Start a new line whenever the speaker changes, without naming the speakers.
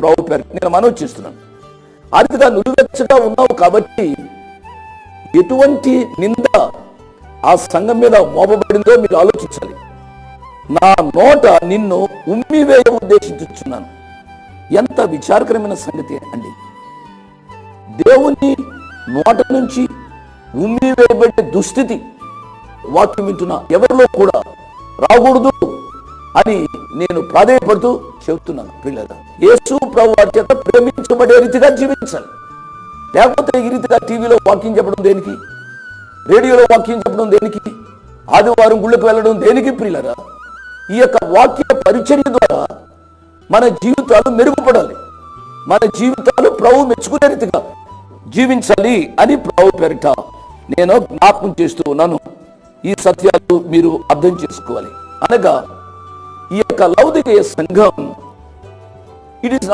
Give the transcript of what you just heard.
ప్రభు పేరు నేను మనవి చేస్తున్నాను. ఆ రీతిగా నులివెచ్చగా ఉన్నావు కాబట్టి ఎటువంటి నింద ఆ సంఘం మీద మోపబడిందో మీరు ఆలోచించాలి. నా నోట నిన్ను ఉమ్మివేయ ఉద్దేశించుచున్నాను. ఎంత విచారకరమైన సంగతి అండి. దేవుని నోట నుంచి ఉమ్మివేయబడే దుస్థితి వాక్యం వింటున్న ఎవరిలో కూడా రాకూడదు అని నేను ప్రాధేయపడుతూ చెబుతున్నాను. పిల్లలు, యేసు ప్రభు వారి చేత ప్రేమించబడే రీతిగా జీవించాలి. లేకపోతే ఈ రీతిగా టీవీలో వాక్యం చెప్పడం దేనికి, రేడియోలో వాక్యం చెప్పడం దేనికి, ఆదివారం గుళ్ళకు వెళ్ళడం దేనికి? ప్రియులరా, ఈ యొక్క వాక్య పరిచర్య ద్వారా మన జీవితాలు మెరుగుపడాలి. మన జీవితాలు ప్రభు మెచ్చుకునే రీతిగా జీవించాలి అని ప్రభు పేరిట నేను జ్ఞాపకం చేస్తూ ఉన్నాను. ఈ సత్యాలు మీరు అర్థం చేసుకోవాలి. అనగా ఈ యొక్క లౌకిక సంఘం, ఇట్ ఈస్